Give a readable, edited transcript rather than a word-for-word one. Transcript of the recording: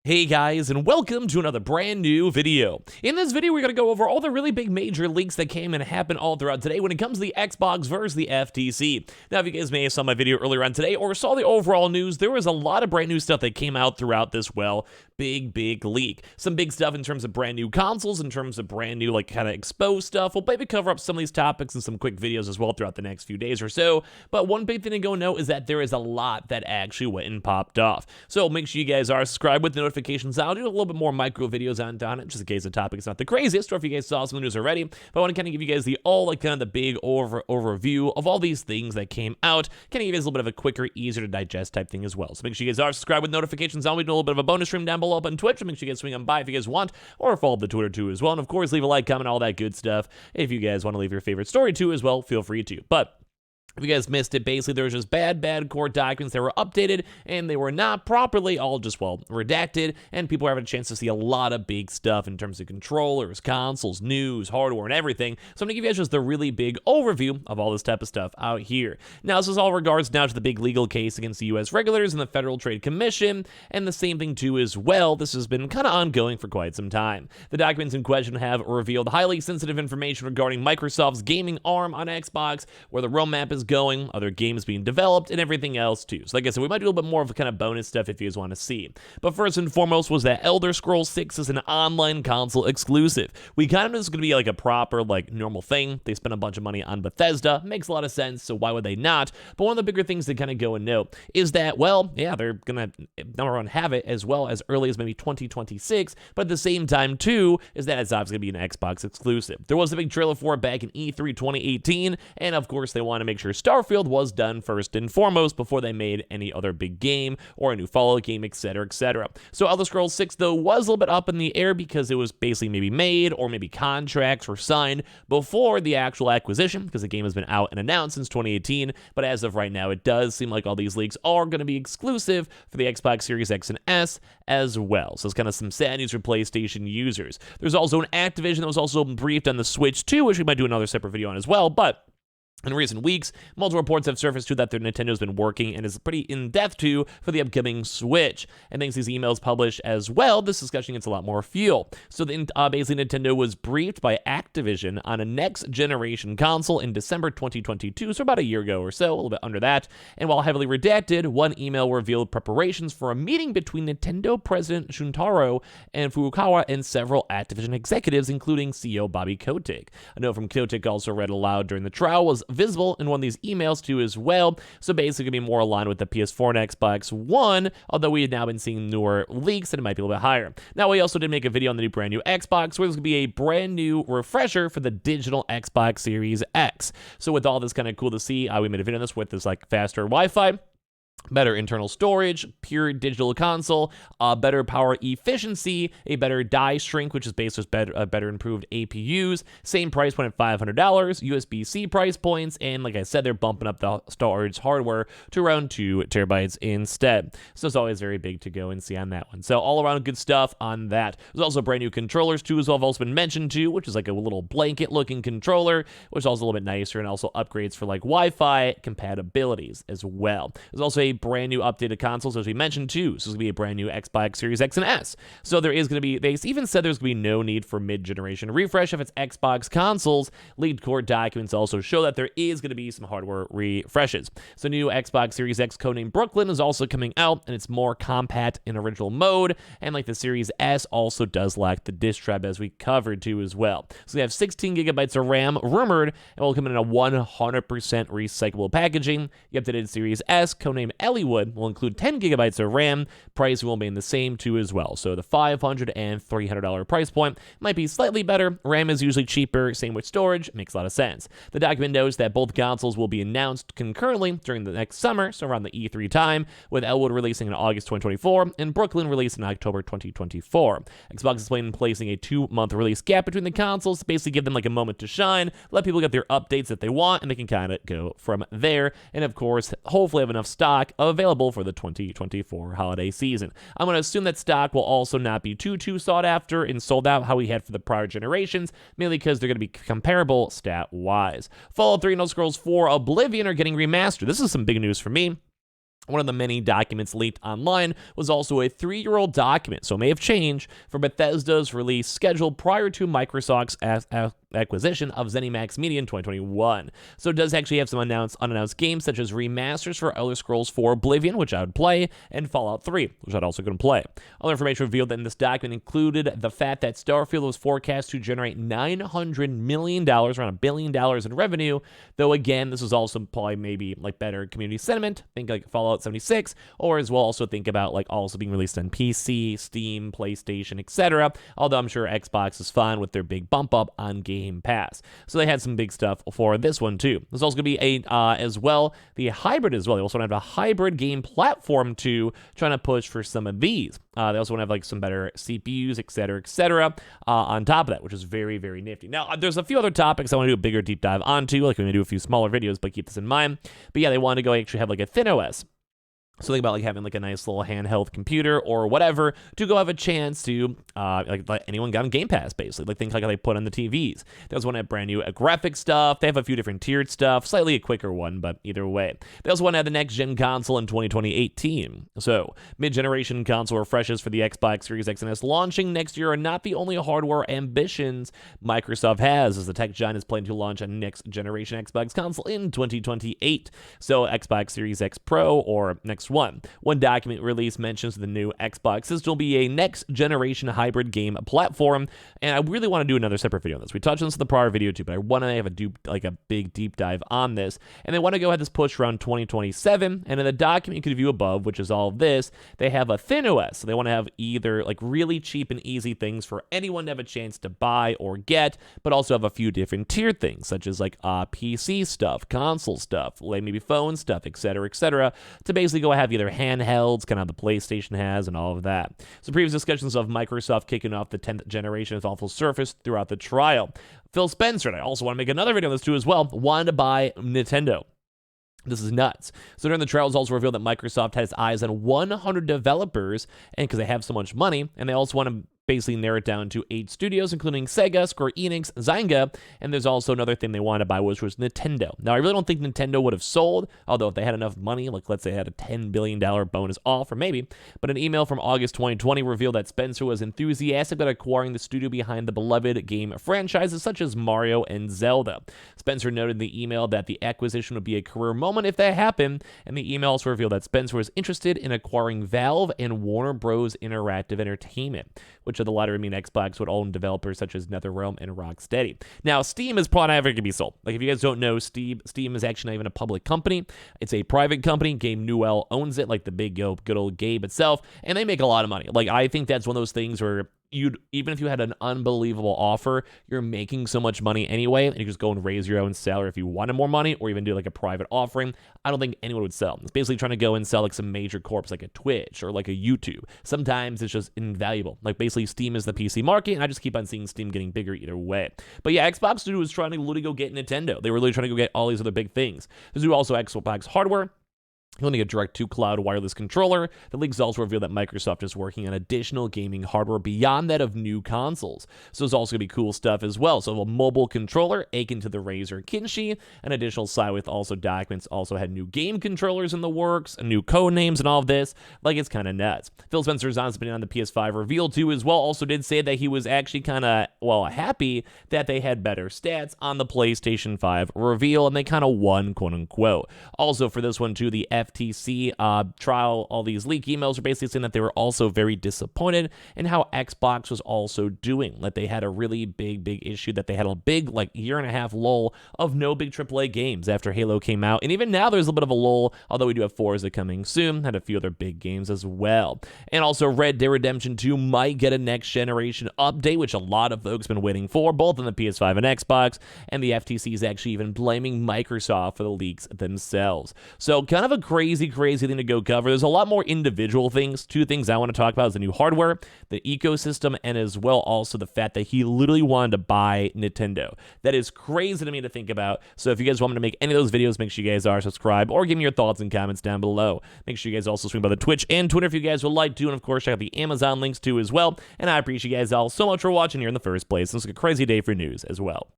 Hey guys, and welcome to another brand new video. In this video, we're going to go over all the really big major leaks that came and happened all throughout today when it comes to the Xbox versus the FTC. Now, if you guys may have saw my video earlier on today or saw the overall news, there was a lot of brand new stuff that came out throughout this, big leak. Some big stuff in terms of brand new consoles, in terms of brand new, kind of exposed stuff. We'll maybe cover up some of these topics in some quick videos as well throughout the next few days or so. But one big thing to go know is that there is a lot that actually went and popped off. So make sure you guys are subscribed with notifications. I'll do a little bit more micro videos on it, just in case the topic is not the craziest, or if you guys saw some news already. But I want to kind of give you guys the the big overview of all these things that came out. Kind of give you guys a little bit of a quicker, easier to digest type thing as well. So make sure you guys are subscribed with notifications on. We do a little bit of a bonus stream down below up on Twitch. So make sure you guys swing on by if you guys want, or follow the Twitter too as well. And of course, leave a like, comment, all that good stuff. If you guys want to leave your favorite story too as well, feel free to. But if you guys missed it, basically there was just bad court documents that were updated, and they were not properly all just, redacted, and people are having a chance to see a lot of big stuff in terms of controllers, consoles, news, hardware, and everything. So I'm going to give you guys just the really big overview of all this type of stuff out here. Now, this is all regards now to the big legal case against the U.S. regulators and the Federal Trade Commission, and the same thing too as well. This has been kind of ongoing for quite some time. The documents in question have revealed highly sensitive information regarding Microsoft's gaming arm on Xbox, where the roadmap is going, other games being developed, and everything else too. So like I said, we might do a little bit more of a kind of bonus stuff if you guys want to see. But first and foremost was that Elder Scrolls 6 is an online console exclusive. We kind of knew this was going to be like a proper, normal thing. They spent a bunch of money on Bethesda. Makes a lot of sense, so why would they not? But one of the bigger things to kind of go and note is that, they're going to, number one, have it as well as early as maybe 2026, but at the same time too, is that it's obviously going to be an Xbox exclusive. There was a big trailer for it back in E3 2018, and of course they want to make sure Starfield was done first and foremost before they made any other big game or a new Fallout game, etc., etc. So Elder Scrolls 6, though, was a little bit up in the air because it was basically maybe made or maybe contracts were signed before the actual acquisition, because the game has been out and announced since 2018. But as of right now, it does seem like all these leaks are going to be exclusive for the Xbox Series X and S as well. So it's kind of some sad news for PlayStation users. There's also an Activision that was also briefed on the Switch too, which we might do another separate video on as well, but in recent weeks, multiple reports have surfaced too that their Nintendo's been working and is pretty in-depth too for the upcoming Switch. And thanks to these emails published as well, this discussion gets a lot more fuel. So basically Nintendo was briefed by Activision on a next-generation console in December 2022, so about a year ago or so, a little bit under that. And while heavily redacted, one email revealed preparations for a meeting between Nintendo President Shuntaro and Furukawa and several Activision executives, including CEO Bobby Kotick. A note from Kotick also read aloud during the trial was visible in one of these emails too as well, so basically going to be more aligned with the PS4 and Xbox One, although we had now been seeing newer leaks and it might be a little bit brand higher. Now, we also did make a video on the new brand new Xbox, where there's going to be a brand new refresher for the digital Xbox Series X. So with all this, kind of cool to see, we made a video on this with this faster Wi-Fi, better internal storage, pure digital console, better power efficiency, a better die shrink, which is based on better improved APUs, same price point at $500, USB-C price points, and like I said, they're bumping up the storage hardware to around 2 terabytes instead. So it's always very big to go and see on that one. So all around good stuff on that. There's also brand new controllers too, as well, have also been mentioned too, which is like a little blanket looking controller, which is also a little bit nicer, and also upgrades for Wi-Fi compatibilities as well. There's also a brand new updated consoles, as we mentioned too. So it's going to be a brand new Xbox Series X and S. So there is going to be, they even said there's going to be no need for mid-generation refresh of its Xbox consoles. Leaked court documents also show that there is going to be some hardware refreshes. So new Xbox Series X, codenamed Brooklyn, is also coming out, and it's more compact in original mode, and the Series S also does lack the disk drive, as we covered too as well. So they have 16 gigabytes of RAM rumored, and will come in a 100% recyclable packaging. The updated Series S, codenamed Elliewood, will include 10 gigabytes of RAM. Price will remain the same too as well. So the $500 and $300 price point might be slightly better. RAM is usually cheaper, same with storage, makes a lot of sense. The document notes that both consoles will be announced concurrently during the next summer, so around the E3 time, with Elwood releasing in August 2024 and Brooklyn released in October 2024. Xbox is planning on placing a 2-month release gap between the consoles to basically give them a moment to shine, let people get their updates that they want, and they can kind of go from there. And of course, hopefully have enough stock available for the 2024 holiday season. I'm going to assume that stock will also not be too sought after and sold out how we had for the prior generations, mainly because they're going to be comparable stat-wise. Fallout 3 and Elder Scrolls 4 Oblivion are getting remastered. This is some big news for me. One of the many documents leaked online was also a 3-year-old document, so it may have changed, for Bethesda's release schedule prior to Microsoft's acquisition of ZeniMax Media in 2021. So it does actually have some unannounced games such as remasters for Elder Scrolls 4 Oblivion, which I would play, and Fallout 3, which I'd also going to play. Other information revealed in this document included the fact that Starfield was forecast to generate $900 million, around $1 billion in revenue, though again, this was also probably maybe like better community sentiment, think like Fallout 76, or as well also think about like also being released on PC, Steam, PlayStation, etc. Although I'm sure Xbox is fine with their big bump up on Game Pass. So they had some big stuff for this one too. There's also going to be as well the hybrid as well. They also want to have a hybrid game platform too, trying to push for some of these. They also want to have like some better CPUs, etc., on top of that, which is very, very nifty. Now, there's a few other topics I want to do a bigger deep dive onto, like we're going to do a few smaller videos, but keep this in mind. But yeah, they want to go actually have like a thin OS. So think about like having like a nice little handheld computer or whatever to go have a chance to like let anyone got on Game Pass, basically. Like things like how they put on the TVs. They also want to have brand new graphic stuff. They have a few different tiered stuff, slightly a quicker one, but either way. They also want to have the next gen console in 2018. So mid-generation console refreshes for the Xbox Series X and S launching next year are not the only hardware ambitions Microsoft has, as the tech giant is planning to launch a next generation Xbox console in 2028. So Xbox Series X Pro or next one document release mentions the new Xbox system will be a next generation hybrid game platform, and I really want to do another separate video on this. We touched on this in the prior video too, but I want to have a big deep dive on this, and they want to go ahead this push around 2027. And in the document you can view above, which is all of this, they have a thin OS, so they want to have either like really cheap and easy things for anyone to have a chance to buy or get, but also have a few different tiered things such as like PC stuff, console stuff, like maybe phone stuff, etc., to basically go have either handhelds, kind of the PlayStation has, and all of that. So previous discussions of Microsoft kicking off the 10th generation has also surfaced throughout the trial. Phil Spencer, and I also want to make another video on this too as well, wanted to buy Nintendo. This is nuts. So during the trials, also revealed that Microsoft has eyes on 100 developers, and because they have so much money, and they also want to basically narrow it down to 8 studios, including Sega, Square Enix, Zynga, and there's also another thing they wanted to buy, which was Nintendo. Now, I really don't think Nintendo would have sold, although if they had enough money, like let's say they had a $10 billion bonus offer, maybe, but an email from August 2020 revealed that Spencer was enthusiastic about acquiring the studio behind the beloved game franchises such as Mario and Zelda. Spencer noted in the email that the acquisition would be a career moment if that happened, and the email also revealed that Spencer was interested in acquiring Valve and Warner Bros. Interactive Entertainment, which of the latter would mean Xbox would own developers such as NetherRealm and Rocksteady. Now, Steam is probably never going to be sold. Like, if you guys don't know, Steam is actually not even a public company. It's a private company. Gabe Newell owns it, like the big, good old Gabe itself, and they make a lot of money. Like, I think that's one of those things where even if you had an unbelievable offer, you're making so much money anyway, and you just go and raise your own salary if you wanted more money, or even do like a private offering. I don't think anyone would sell. It's basically trying to go and sell like some major corps like a Twitch or like a YouTube. Sometimes it's just invaluable. Like basically Steam is the PC market, and I just keep on seeing Steam getting bigger either way. But yeah, Xbox Studio was trying to literally go get Nintendo. They were literally trying to go get all these other big things. There's also Xbox hardware. You'll need a direct-to-cloud wireless controller. The leaks also reveal that Microsoft is working on additional gaming hardware beyond that of new consoles. So there's also going to be cool stuff as well. So a mobile controller akin to the Razer Kinshi. An additional side with also documents also had new game controllers in the works, new code names and all of this. Like, it's kind of nuts. Phil Spencer's honest opinion on the PS5 reveal too as well also did say that he was actually kind of, happy that they had better stats on the PlayStation 5 reveal, and they kind of won, quote-unquote. Also for this one too, the FTC trial, all these leak emails are basically saying that they were also very disappointed in how Xbox was also doing. Like, they had a really big issue that they had a big, like, year-and-a-half lull of no big AAA games after Halo came out. And even now there's a bit of a lull, although we do have Forza coming soon. Had a few other big games as well. And also Red Dead Redemption 2 might get a next-generation update, which a lot of folks have been waiting for, both on the PS5 and Xbox. And the FTC is actually even blaming Microsoft for the leaks themselves. So kind of a crazy thing to go cover. There's a lot more individual things. 2 things I want to talk about is the new hardware, the ecosystem, and as well also the fact that he literally wanted to buy Nintendo. That is crazy to me to think about. So if you guys want me to make any of those videos, make sure you guys are subscribed or give me your thoughts and comments down below. Make sure you guys also swing by the Twitch and Twitter if you guys would like to, and of course check out the Amazon links too as well. And I appreciate you guys all so much for watching here in the first place. This is a crazy day for news as well.